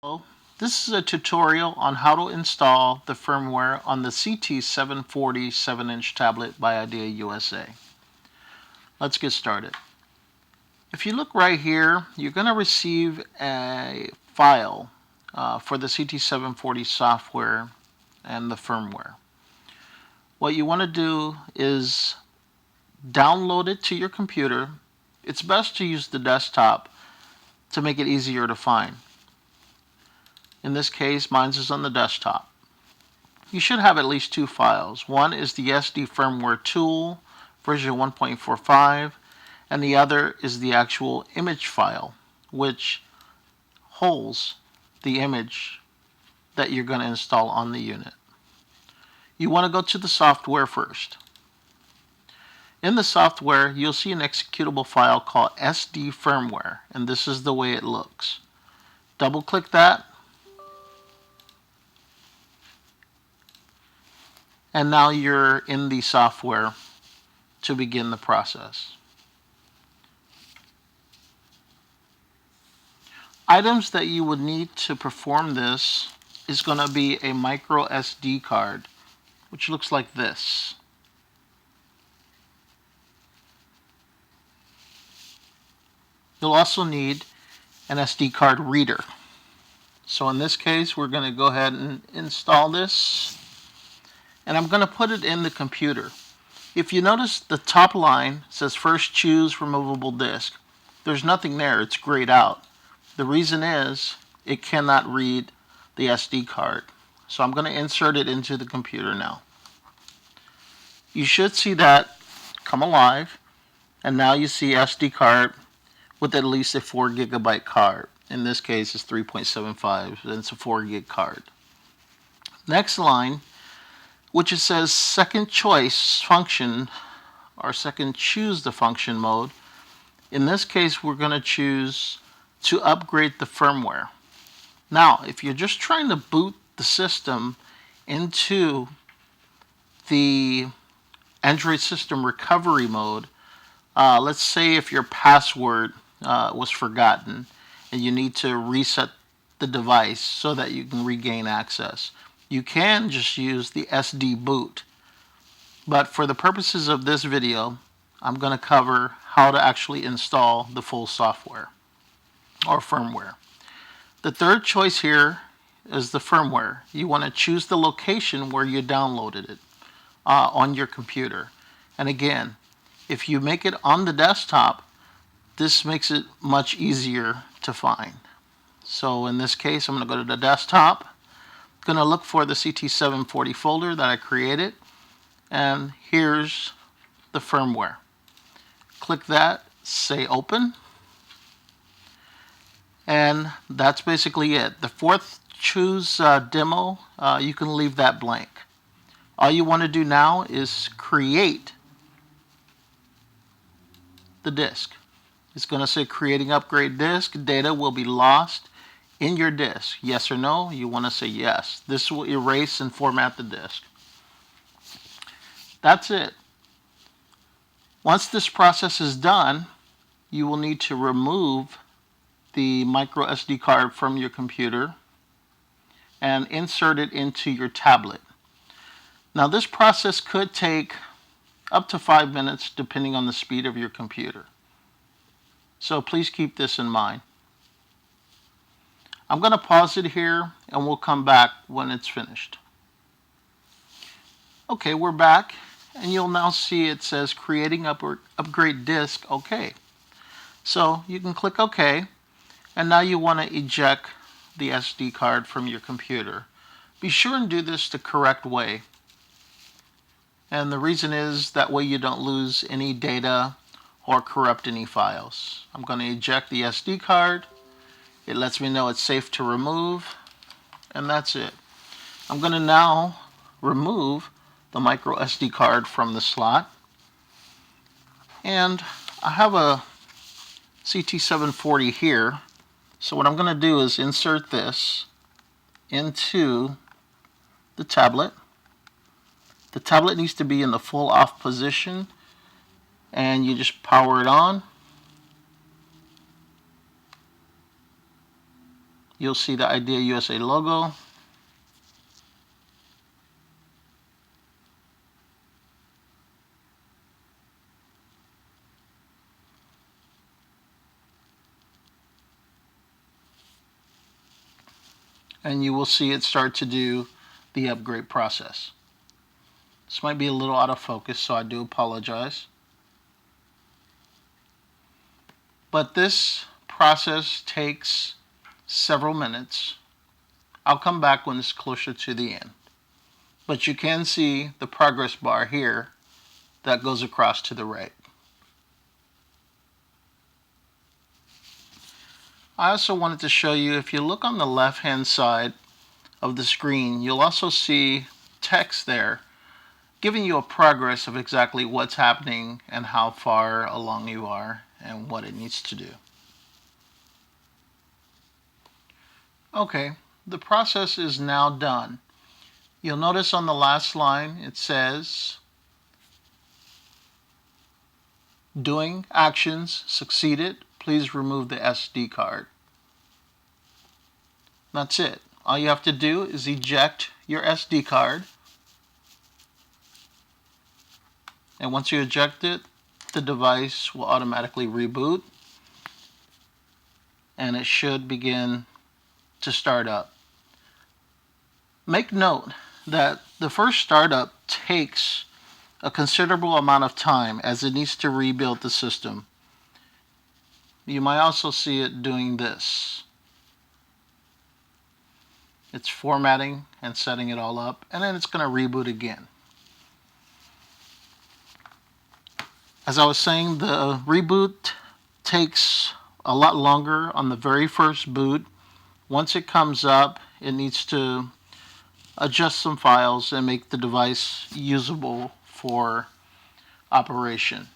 Hello, this is a tutorial on how to install the firmware on the CT740 7-inch tablet by Idea USA. Let's get started. If you look right here, you're going to receive a file for the CT740 software and the firmware. What you want to do is download it to your computer. It's best to use the desktop to make it easier to find. In this case, mine is on the desktop. You should have at least two files. One is the SD firmware tool, version 1.45, and the other is the actual image file, which holds the image that you're going to install on the unit. You want to go to the software first. In the software, you'll see an executable file called SD firmware, and this is the way it looks. Double-click that, and now you're in the software to begin the process. Items that you would need to perform this is going to be a micro SD card, which looks like this. You'll also need an SD card reader. So in this case, we're going to go ahead and install this. And I'm going to put it in the computer. If you notice, the top line says first choose removable disk. There's nothing there, it's grayed out. The reason is it cannot read the SD card. So I'm going to insert it into the computer now. You should see that come alive, and now you see SD card with at least a 4 GB card. In this case, it's 3.75, and it's a 4 GB card. Next line, which it says second choice function, or second choose the function mode. In this case, we're going to choose to upgrade the firmware. Now, if you're just trying to boot the system into the Android system recovery mode, let's say if your password was forgotten and you need to reset the device so that you can regain access. You can just use the SD boot, but for the purposes of this video, I'm going to cover how to actually install the full software or firmware. The third choice here is the firmware. You want to choose the location where you downloaded it on your computer. And again, if you make it on the desktop, this makes it much easier to find. So in this case, I'm going to go to the desktop. Going to look for the CT740 folder that I created, and here's the firmware. Click that, say open, and that's basically it. The fourth choose demo, you can leave that blank. All you want to do now is create the disk. It's going to say creating upgrade disk. Data will be lost in your disk. Yes or no? You want to say yes. This will erase and format the disk. That's it. Once this process is done, you will need to remove the micro SD card from your computer and insert it into your tablet. Now this process could take up to 5 minutes depending on the speed of your computer. So please keep this in mind. I'm going to pause it here and we'll come back when it's finished. Okay, we're back, and you'll now see it says creating upgrade disk OK. So you can click OK, and now you want to eject the SD card from your computer. Be sure and do this the correct way. And the reason is that way you don't lose any data or corrupt any files. I'm going to eject the SD card. It lets me know it's safe to remove, and that's it. I'm going to now remove the micro SD card from the slot, and I have a CT740 here, so what I'm going to do is insert this into the tablet. The tablet needs to be in the full off position, and you just power it on. You'll see the Idea USA logo. And you will see it start to do the upgrade process. This might be a little out of focus, so I do apologize. But this process takes several minutes. I'll come back when it's closer to the end. But you can see the progress bar here that goes across to the right. I also wanted to show you, if you look on the left hand side of the screen, you'll also see text there giving you a progress of exactly what's happening and how far along you are and what it needs to do. Okay, the process is now done. You'll notice on the last line it says doing actions succeeded, please remove the SD card. That's it. All you have to do is eject your SD card, and once you eject it, the device will automatically reboot and it should begin to start up. Make note that the first startup takes a considerable amount of time as it needs to rebuild the system. You might also see it doing this. It's formatting and setting it all up, and then it's going to reboot again. As I was saying, the reboot takes a lot longer on the very first boot. Once it comes up, it needs to adjust some files and make the device usable for operation.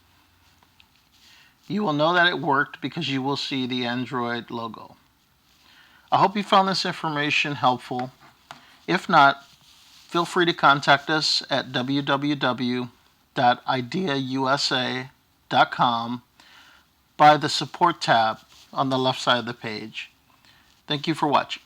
You will know that it worked because you will see the Android logo. I hope you found this information helpful. If not, feel free to contact us at www.ideausa.com by the support tab on the left side of the page. Thank you for watching.